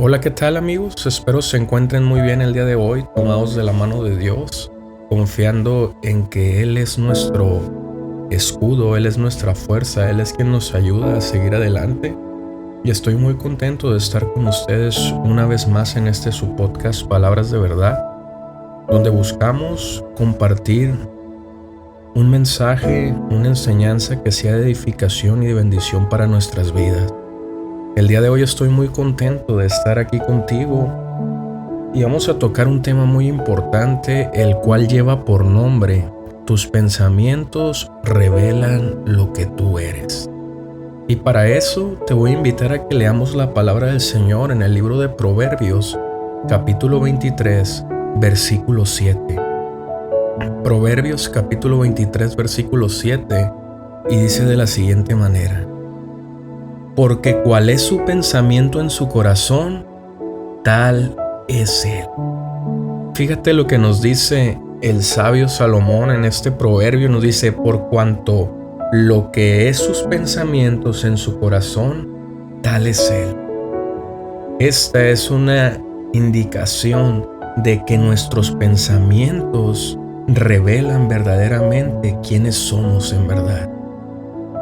Hola, ¿qué tal amigos? Espero se encuentren muy bien el día de hoy, tomados de la mano de Dios, confiando en que Él es nuestro escudo, Él es nuestra fuerza, Él es quien nos ayuda a seguir adelante. Y estoy muy contento de estar con ustedes una vez más en su podcast Palabras de Verdad, donde buscamos compartir un mensaje, una enseñanza que sea de edificación y de bendición para nuestras vidas. El día de hoy estoy muy contento de estar aquí contigo y vamos a tocar un tema muy importante, el cual lleva por nombre: tus pensamientos revelan lo que tú eres. Y para eso te voy a invitar a que leamos la palabra del Señor en el libro de Proverbios, capítulo 23, versículo 7. Proverbios capítulo 23, versículo 7, y dice de la siguiente manera: porque cuál es su pensamiento en su corazón, tal es él. Fíjate lo que nos dice el sabio Salomón en este proverbio. Nos dice: por cuanto lo que es sus pensamientos en su corazón, tal es él. Esta es una indicación de que nuestros pensamientos revelan verdaderamente quiénes somos en verdad.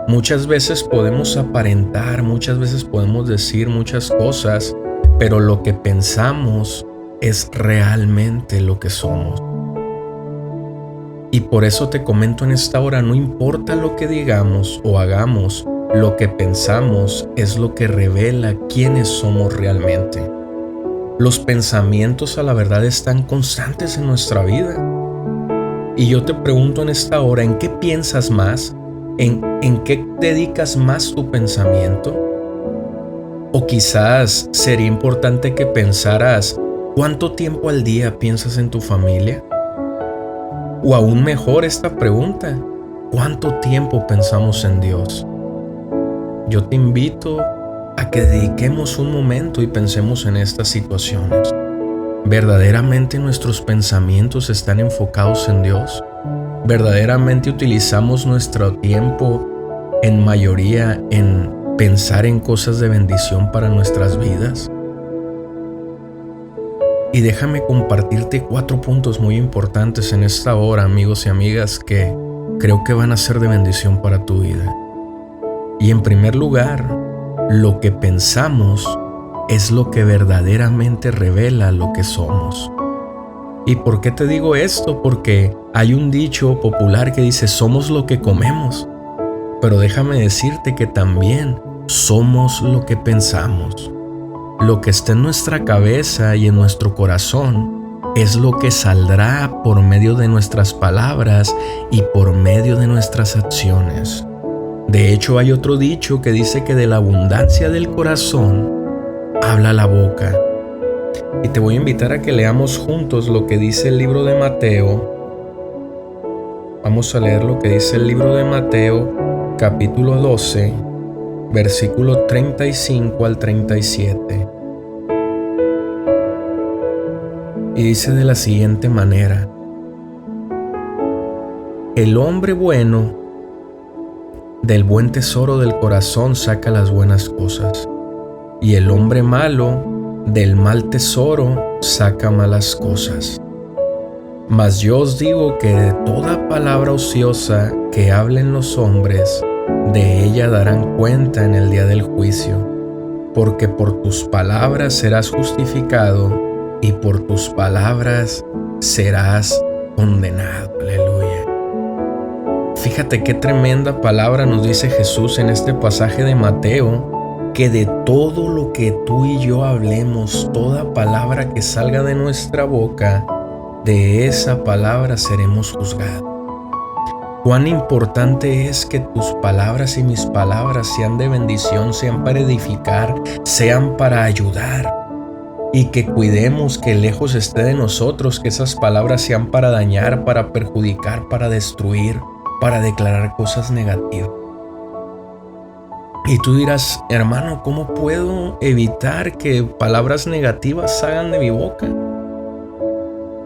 Muchas veces podemos aparentar, muchas veces podemos decir muchas cosas, pero lo que pensamos es realmente lo que somos. Y por eso te comento en esta hora: no importa lo que digamos o hagamos, lo que pensamos es lo que revela quiénes somos realmente. Los pensamientos, a la verdad, están constantes en nuestra vida. Y yo te pregunto en esta hora: ¿en qué piensas más? ¿En qué dedicas más tu pensamiento? O quizás sería importante que pensaras: ¿cuánto tiempo al día piensas en tu familia? O aún mejor esta pregunta: ¿cuánto tiempo pensamos en Dios? Yo te invito a que dediquemos un momento y pensemos en estas situaciones. ¿Verdaderamente nuestros pensamientos están enfocados en Dios? ¿Verdaderamente utilizamos nuestro tiempo en mayoría en pensar en cosas de bendición para nuestras vidas? Y déjame compartirte 4 puntos muy importantes en esta hora, amigos y amigas, que creo que van a ser de bendición para tu vida. Y en primer lugar, lo que pensamos es lo que verdaderamente revela lo que somos. ¿Y por qué te digo esto? Porque hay un dicho popular que dice: somos lo que comemos. Pero déjame decirte que también somos lo que pensamos. Lo que está en nuestra cabeza y en nuestro corazón es lo que saldrá por medio de nuestras palabras y por medio de nuestras acciones. De hecho, hay otro dicho que dice que de la abundancia del corazón habla la boca. Y te voy a invitar a que leamos juntos lo que dice el libro de Mateo. Vamos a leer lo que dice el libro de Mateo, capítulo 12, versículo 35 al 37. Y dice de la siguiente manera: el hombre bueno del buen tesoro del corazón saca las buenas cosas, y el hombre malo del mal tesoro saca malas cosas. Mas yo os digo que de toda palabra ociosa que hablen los hombres, de ella darán cuenta en el día del juicio, porque por tus palabras serás justificado y por tus palabras serás condenado. Aleluya. Fíjate qué tremenda palabra nos dice Jesús en este pasaje de Mateo: que de todo lo que tú y yo hablemos, toda palabra que salga de nuestra boca, de esa palabra seremos juzgados. Cuán importante es que tus palabras y mis palabras sean de bendición, sean para edificar, sean para ayudar, y que cuidemos que lejos esté de nosotros que esas palabras sean para dañar, para perjudicar, para destruir, para declarar cosas negativas. Y tú dirás: hermano, ¿cómo puedo evitar que palabras negativas salgan de mi boca?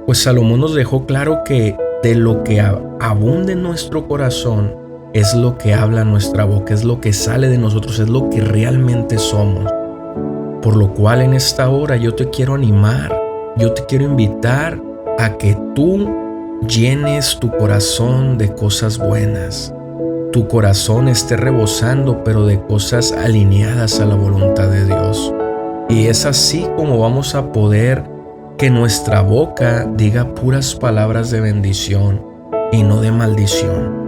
Pues Salomón nos dejó claro que de lo que abunde en nuestro corazón es lo que habla nuestra boca, es lo que sale de nosotros, es lo que realmente somos. Por lo cual en esta hora yo te quiero animar, yo te quiero invitar a que tú llenes tu corazón de cosas buenas. Tu corazón esté rebosando, pero de cosas alineadas a la voluntad de Dios. Y es así como vamos a poder que nuestra boca diga puras palabras de bendición y no de maldición.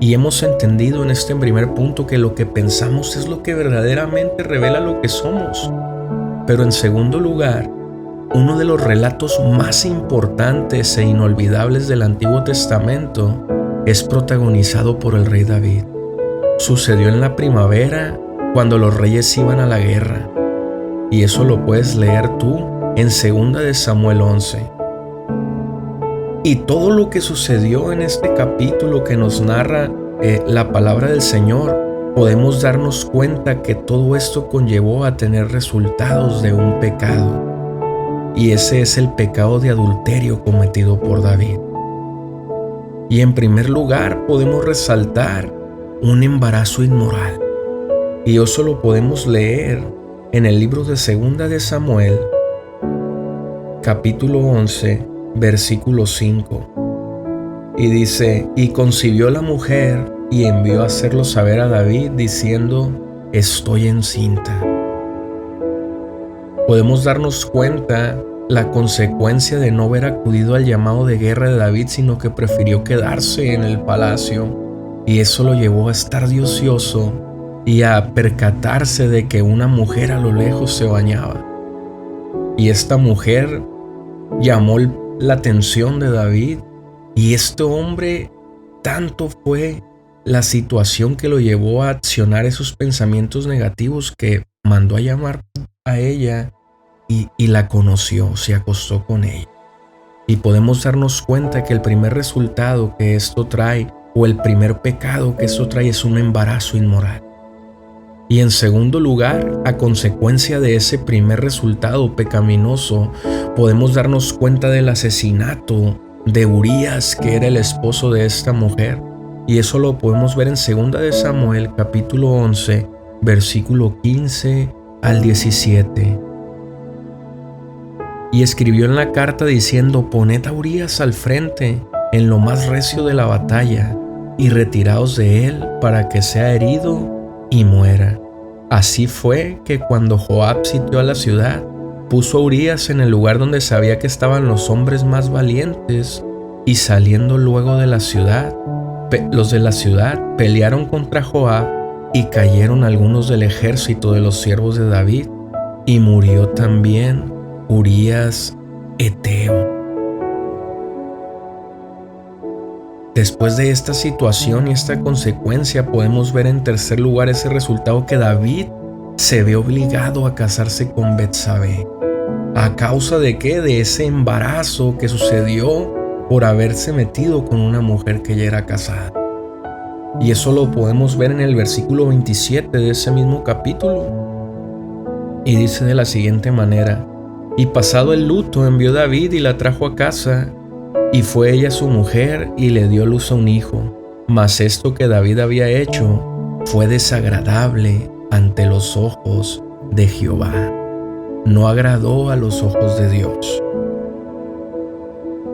Y hemos entendido en este primer punto que lo que pensamos es lo que verdaderamente revela lo que somos. Pero en segundo lugar, uno de los relatos más importantes e inolvidables del Antiguo Testamento es protagonizado por el rey David. Sucedió en la primavera cuando los reyes iban a la guerra. Y eso lo puedes leer tú en 2 de Samuel 11. Y todo lo que sucedió en este capítulo que nos narra la palabra del Señor, podemos darnos cuenta que todo esto conllevó a tener resultados de un pecado. Y ese es el pecado de adulterio cometido por David. Y en primer lugar podemos resaltar un embarazo inmoral. Y eso lo podemos leer en el libro de 2 de Samuel, capítulo 11, versículo 5. Y dice: y concibió la mujer y envió a hacerlo saber a David diciendo: estoy encinta. Podemos darnos cuenta la consecuencia de no haber acudido al llamado de guerra de David, sino que prefirió quedarse en el palacio, y eso lo llevó a estar de ocioso y a percatarse de que una mujer a lo lejos se bañaba. Y esta mujer llamó la atención de David, y este hombre, tanto fue la situación que lo llevó a accionar esos pensamientos negativos, que mandó a llamar a ella y la conoció, se acostó con ella. Y podemos darnos cuenta que el primer resultado que esto trae, o el primer pecado que esto trae, es un embarazo inmoral. Y en segundo lugar, a consecuencia de ese primer resultado pecaminoso, podemos darnos cuenta del asesinato de Urías, que era el esposo de esta mujer. Y eso lo podemos ver en 2 de Samuel, capítulo 11, versículo 15 al 17. Y escribió en la carta diciendo: poned a Urías al frente en lo más recio de la batalla, y retiraos de él para que sea herido y muera. Así fue que cuando Joab sitió a la ciudad, puso a Urías en el lugar donde sabía que estaban los hombres más valientes, y saliendo luego de la ciudad, los de la ciudad pelearon contra Joab, y cayeron algunos del ejército de los siervos de David, y murió también Urías Eteo. Después de esta situación y esta consecuencia, podemos ver en tercer lugar ese resultado, que David se ve obligado a casarse con Betsabé. ¿A causa de qué? De ese embarazo que sucedió por haberse metido con una mujer que ya era casada. Y eso lo podemos ver en el versículo 27 de ese mismo capítulo. Y dice de la siguiente manera: y pasado el luto envió David y la trajo a casa, y fue ella su mujer y le dio luz a un hijo. Mas esto que David había hecho fue desagradable ante los ojos de Jehová. No agradó a los ojos de Dios.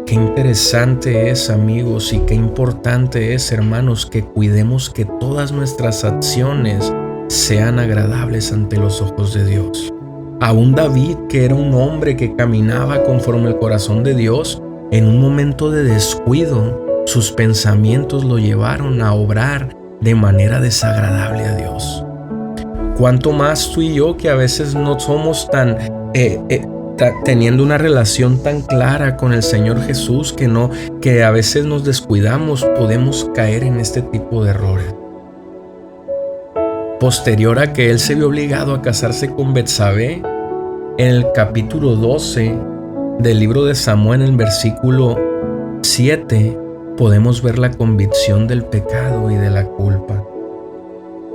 Qué interesante es, amigos, y qué importante es, hermanos, que cuidemos que todas nuestras acciones sean agradables ante los ojos de Dios. Aún David, que era un hombre que caminaba conforme al corazón de Dios, en un momento de descuido, sus pensamientos lo llevaron a obrar de manera desagradable a Dios. Cuánto más tú y yo, que a veces no somos teniendo una relación tan clara con el Señor Jesús, que a veces nos descuidamos, podemos caer en este tipo de errores. Posterior a que él se vio obligado a casarse con Betsabé, en el capítulo 12 del libro de Samuel, en el versículo 7, podemos ver la convicción del pecado y de la culpa.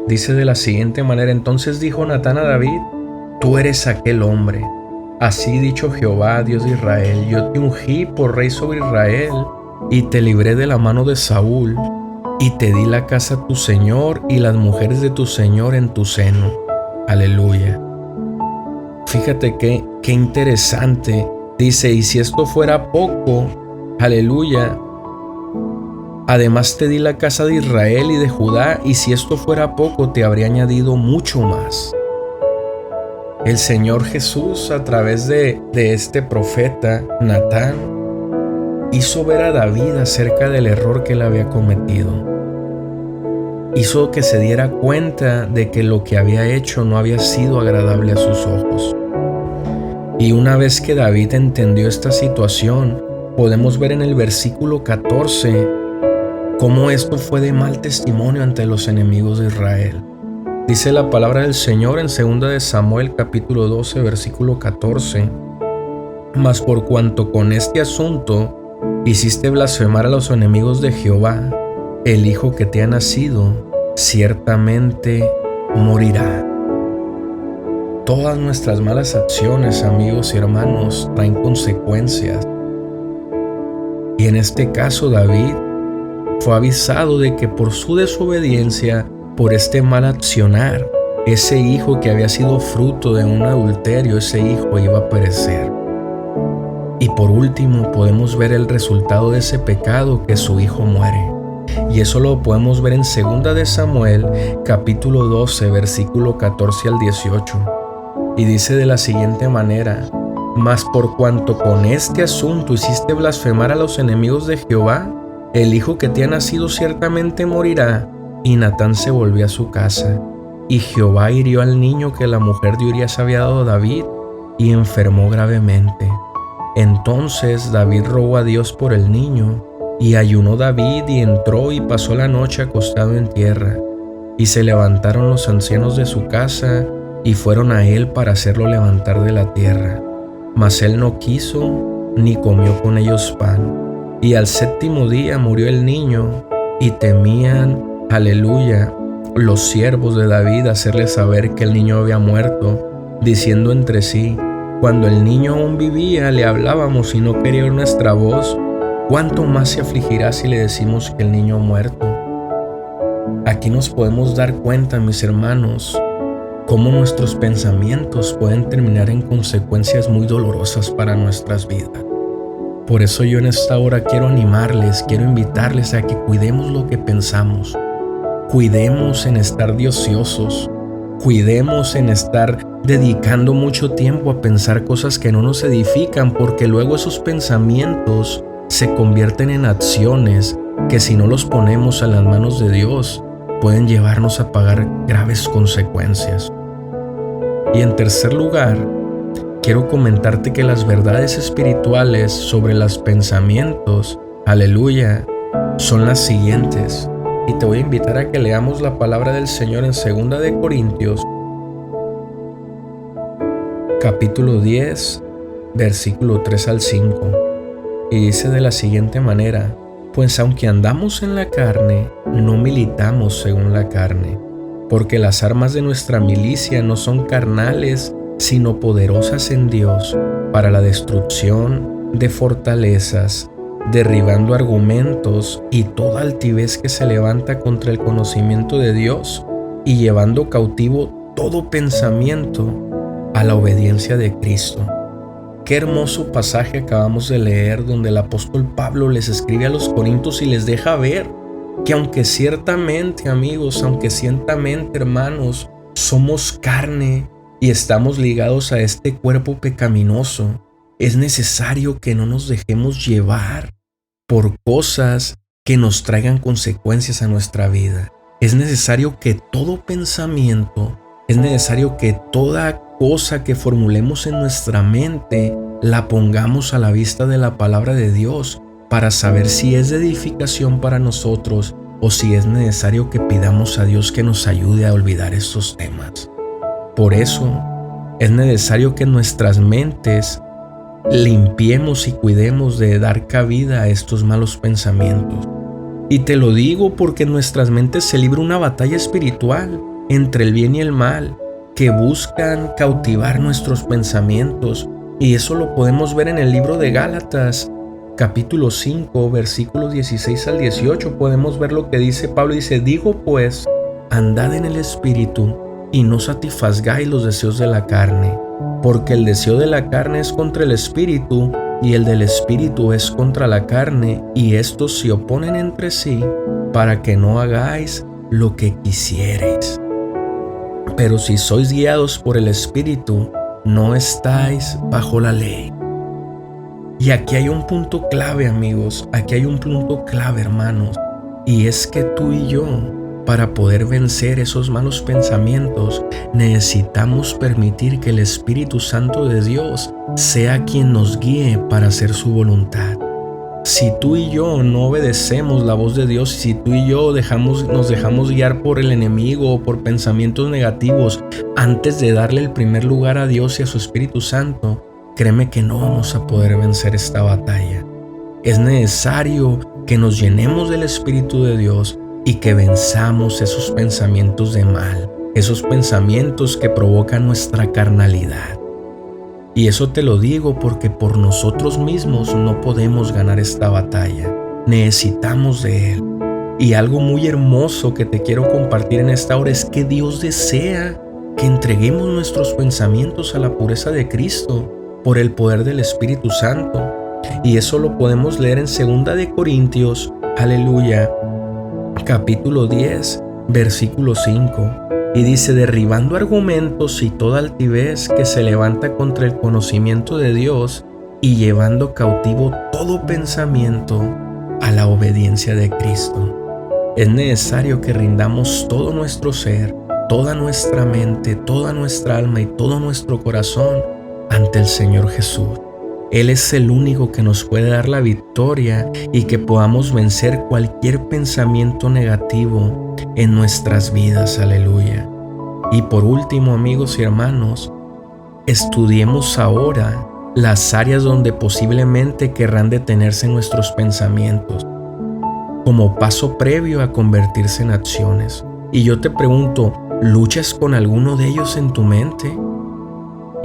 Dice de la siguiente manera: entonces dijo Natán a David: tú eres aquel hombre. Así dicho Jehová, Dios de Israel: yo te ungí por rey sobre Israel, y te libré de la mano de Saúl, y te di la casa a tu señor y las mujeres de tu señor en tu seno. Aleluya. Fíjate qué interesante. Dice, y si esto fuera poco, aleluya, además te di la casa de Israel y de Judá, y si esto fuera poco, te habría añadido mucho más. El Señor Jesús, a través de este profeta, Natán, hizo ver a David acerca del error que él había cometido. Hizo que se diera cuenta de que lo que había hecho no había sido agradable a sus ojos. Y una vez que David entendió esta situación, podemos ver en el versículo 14 cómo esto fue de mal testimonio ante los enemigos de Israel. Dice la palabra del Señor en 2 de Samuel capítulo 12 versículo 14: Mas por cuanto con este asunto hiciste blasfemar a los enemigos de Jehová, el hijo que te ha nacido ciertamente morirá. Todas nuestras malas acciones, amigos y hermanos, traen consecuencias. Y en este caso David fue avisado de que por su desobediencia, por este mal accionar, ese hijo que había sido fruto de un adulterio, ese hijo iba a perecer. Y por último podemos ver el resultado de ese pecado, que su hijo muere. Y eso lo podemos ver en 2 de Samuel capítulo 12 versículo 14 al 18. Y dice de la siguiente manera: Mas por cuanto con este asunto hiciste blasfemar a los enemigos de Jehová, el hijo que te ha nacido ciertamente morirá. Y Natán se volvió a su casa. Y Jehová hirió al niño que la mujer de Urías había dado a David, y enfermó gravemente. Entonces David rogó a Dios por el niño, y ayunó David y entró y pasó la noche acostado en tierra. Y se levantaron los ancianos de su casa y fueron a él para hacerlo levantar de la tierra. Mas él no quiso, ni comió con ellos pan. Y al 7º día murió el niño, y temían, aleluya, los siervos de David hacerle saber que el niño había muerto, diciendo entre sí: Cuando el niño aún vivía, le hablábamos y no quería oír nuestra voz. ¿Cuánto más se afligirá si le decimos que el niño ha muerto? Aquí nos podemos dar cuenta, mis hermanos, cómo nuestros pensamientos pueden terminar en consecuencias muy dolorosas para nuestras vidas. Por eso yo en esta hora quiero animarles, quiero invitarles a que cuidemos lo que pensamos. Cuidemos en estar de ociosos. Cuidemos en estar dedicando mucho tiempo a pensar cosas que no nos edifican, porque luego esos pensamientos se convierten en acciones que, si no los ponemos en las manos de Dios, pueden llevarnos a pagar graves consecuencias. Y en tercer lugar, quiero comentarte que las verdades espirituales sobre los pensamientos, aleluya, son las siguientes. Y te voy a invitar a que leamos la palabra del Señor en 2 de Corintios, capítulo 10, versículo 3 al 5. Y dice de la siguiente manera: Pues aunque andamos en la carne, no militamos según la carne, porque las armas de nuestra milicia no son carnales, sino poderosas en Dios para la destrucción de fortalezas, derribando argumentos y toda altivez que se levanta contra el conocimiento de Dios, y llevando cautivo todo pensamiento a la obediencia de Cristo. Qué hermoso pasaje acabamos de leer, donde el apóstol Pablo les escribe a los corintios y les deja ver que aunque ciertamente, amigos, aunque ciertamente, hermanos, somos carne y estamos ligados a este cuerpo pecaminoso, es necesario que no nos dejemos llevar por cosas que nos traigan consecuencias a nuestra vida. Es necesario que todo pensamiento, es necesario que toda cosa que formulemos en nuestra mente la pongamos a la vista de la palabra de Dios, para saber si es de edificación para nosotros o si es necesario que pidamos a Dios que nos ayude a olvidar estos temas. Por eso es necesario que nuestras mentes limpiemos y cuidemos de dar cabida a estos malos pensamientos. Y te lo digo porque en nuestras mentes se libra una batalla espiritual entre el bien y el mal, que buscan cautivar nuestros pensamientos. Y eso lo podemos ver en el libro de Gálatas, capítulo 5, versículos 16 al 18. Podemos ver lo que dice Pablo. Dice: Digo pues, andad en el Espíritu, y no satisfagáis los deseos de la carne, porque el deseo de la carne es contra el espíritu, y el del espíritu es contra la carne, y estos se oponen entre sí, para que no hagáis lo que quisiereis. Pero si sois guiados por el espíritu, no estáis bajo la ley. Y aquí hay un punto clave, amigos, aquí hay un punto clave, hermanos, y es que tú y yo, para poder vencer esos malos pensamientos, necesitamos permitir que el Espíritu Santo de Dios sea quien nos guíe para hacer su voluntad. Si tú y yo no obedecemos la voz de Dios, si tú y yo nos dejamos guiar por el enemigo o por pensamientos negativos antes de darle el primer lugar a Dios y a su Espíritu Santo, créeme que no vamos a poder vencer esta batalla. Es necesario que nos llenemos del Espíritu de Dios y que venzamos esos pensamientos de mal, esos pensamientos que provocan nuestra carnalidad. Y eso te lo digo porque por nosotros mismos no podemos ganar esta batalla. Necesitamos de Él. Y algo muy hermoso que te quiero compartir en esta hora es que Dios desea que entreguemos nuestros pensamientos a la pureza de Cristo por el poder del Espíritu Santo. Y eso lo podemos leer en 2 de Corintios, aleluya, capítulo 10, versículo 5. Y dice: derribando argumentos y toda altivez que se levanta contra el conocimiento de Dios, y llevando cautivo todo pensamiento a la obediencia de Cristo. Es necesario que rindamos todo nuestro ser, toda nuestra mente, toda nuestra alma y todo nuestro corazón ante el Señor Jesús. Él es el único que nos puede dar la victoria y que podamos vencer cualquier pensamiento negativo en nuestras vidas, aleluya. Y por último, amigos y hermanos, estudiemos ahora las áreas donde posiblemente querrán detenerse nuestros pensamientos, como paso previo a convertirse en acciones. Y yo te pregunto, ¿luchas con alguno de ellos en tu mente?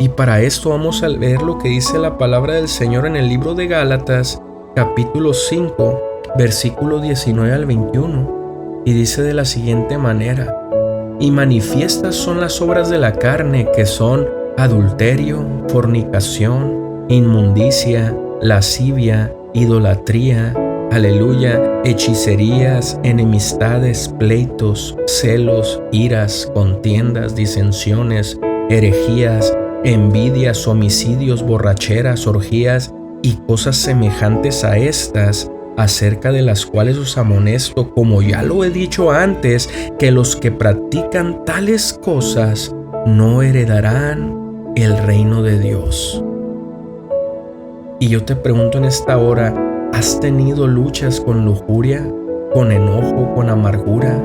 Y para esto vamos a ver lo que dice la palabra del Señor en el libro de Gálatas, capítulo 5, versículo 19 al 21. Y dice de la siguiente manera: y manifiestas son las obras de la carne, que son adulterio, fornicación, inmundicia, lascivia, idolatría, aleluya, hechicerías, enemistades, pleitos, celos, iras, contiendas, disensiones, herejías, envidias, homicidios, borracheras, orgías y cosas semejantes a estas, acerca de las cuales os amonesto, como ya lo he dicho antes, que los que practican tales cosas no heredarán el reino de Dios. Y yo te pregunto en esta hora, ¿has tenido luchas con lujuria, con enojo, con amargura,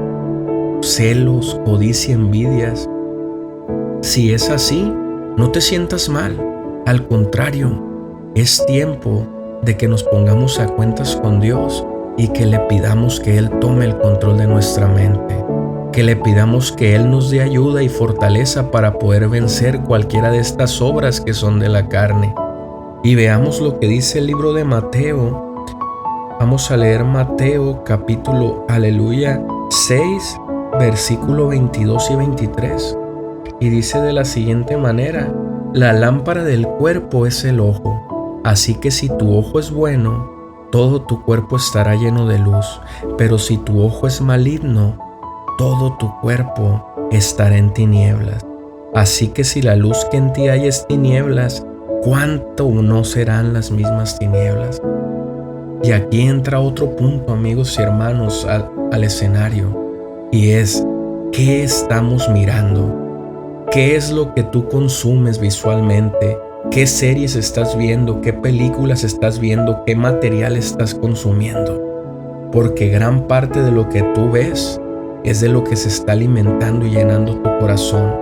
celos, codicia, envidias? Si es así, no te sientas mal. Al contrario, es tiempo de que nos pongamos a cuentas con Dios y que le pidamos que Él tome el control de nuestra mente, que le pidamos que Él nos dé ayuda y fortaleza para poder vencer cualquiera de estas obras que son de la carne. Y veamos lo que dice el libro de Mateo. Vamos a leer Mateo capítulo, aleluya, 6, versículo 22 y 23. Y dice de la siguiente manera: la lámpara del cuerpo es el ojo. Así que si tu ojo es bueno, todo tu cuerpo estará lleno de luz. Pero si tu ojo es maligno, todo tu cuerpo estará en tinieblas. Así que si la luz que en ti hay es tinieblas, ¿cuánto no serán las mismas tinieblas? Y aquí entra otro punto, amigos y hermanos, al escenario. Y es, ¿qué estamos mirando? ¿Qué es lo que tú consumes visualmente? ¿Qué series estás viendo? ¿Qué películas estás viendo? ¿Qué material estás consumiendo? Porque gran parte de lo que tú ves es de lo que se está alimentando y llenando tu corazón.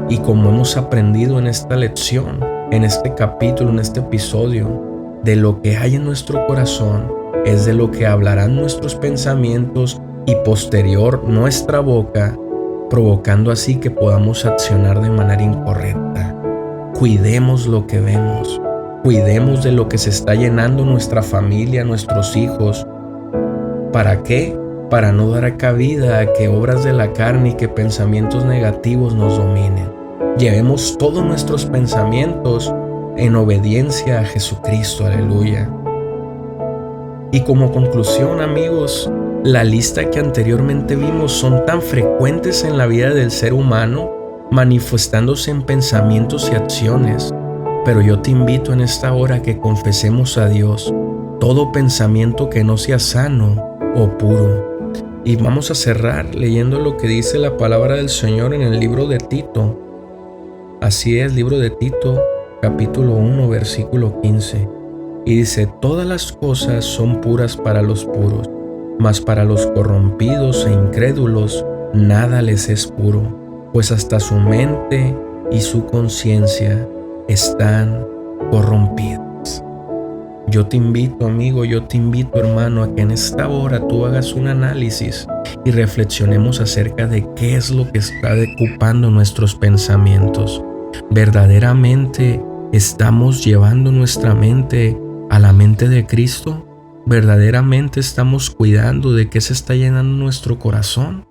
Y como hemos aprendido en esta lección, en este capítulo, en este episodio, de lo que hay en nuestro corazón es de lo que hablarán nuestros pensamientos y posterior nuestra boca, provocando así que podamos accionar de manera incorrecta. Cuidemos lo que vemos, cuidemos de lo que se está llenando nuestra familia, nuestros hijos. ¿Para qué? para no dar cabida a que obras de la carne y que pensamientos negativos nos dominen. Llevemos todos nuestros pensamientos en obediencia a Jesucristo, aleluya. Y como conclusión, amigos, la lista que anteriormente vimos son tan frecuentes en la vida del ser humano, manifestándose en pensamientos y acciones. Pero yo te invito en esta hora a que confesemos a Dios todo pensamiento que no sea sano o puro. Y vamos a cerrar leyendo lo que dice la palabra del Señor en el libro de Tito. Así es, libro de Tito, capítulo 1, versículo 15. Y dice: todas las cosas son puras para los puros, mas para los corrompidos e incrédulos nada les es puro, pues hasta su mente y su conciencia están corrompidas. Yo te invito, amigo, yo te invito, hermano, a que en esta hora tú hagas un análisis y reflexionemos acerca de qué es lo que está ocupando nuestros pensamientos. ¿Verdaderamente estamos llevando nuestra mente a la mente de Cristo? ¿Verdaderamente estamos cuidando de qué se está llenando nuestro corazón?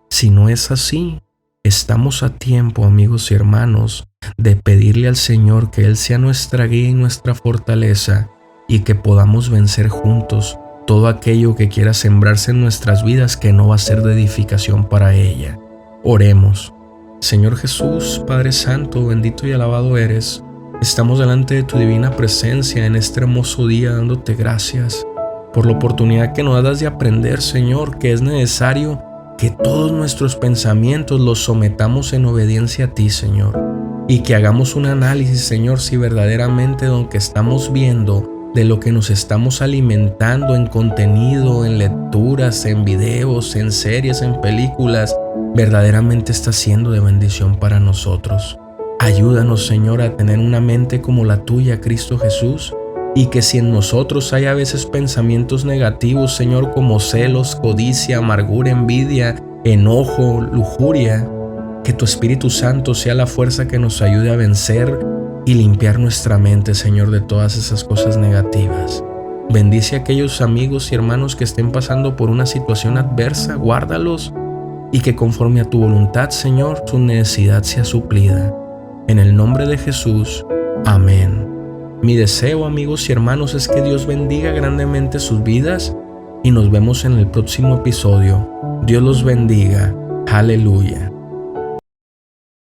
Si no es así, estamos a tiempo, amigos y hermanos, de pedirle al Señor que Él sea nuestra guía y nuestra fortaleza, y que podamos vencer juntos todo aquello que quiera sembrarse en nuestras vidas que no va a ser de edificación para ella. Oremos. Señor Jesús, Padre Santo, bendito y alabado eres. Estamos delante de tu divina presencia en este hermoso día dándote gracias por la oportunidad que nos das de aprender, Señor, que es necesario que todos nuestros pensamientos los sometamos en obediencia a ti, Señor, y que hagamos un análisis, Señor, si verdaderamente lo que estamos viendo, de lo que nos estamos alimentando en contenido, en lecturas, en videos, en series, en películas, verdaderamente está siendo de bendición para nosotros. Ayúdanos, Señor, a tener una mente como la tuya, Cristo Jesús, y que si en nosotros hay a veces pensamientos negativos, Señor, como celos, codicia, amargura, envidia, enojo, lujuria, que tu Espíritu Santo sea la fuerza que nos ayude a vencer y limpiar nuestra mente, Señor, de todas esas cosas negativas. Bendice a aquellos amigos y hermanos que estén pasando por una situación adversa, guárdalos, y que conforme a tu voluntad, Señor, su necesidad sea suplida. En el nombre de Jesús, amén. Mi deseo, amigos y hermanos, es que Dios bendiga grandemente sus vidas y nos vemos en el próximo episodio. Dios los bendiga. Aleluya.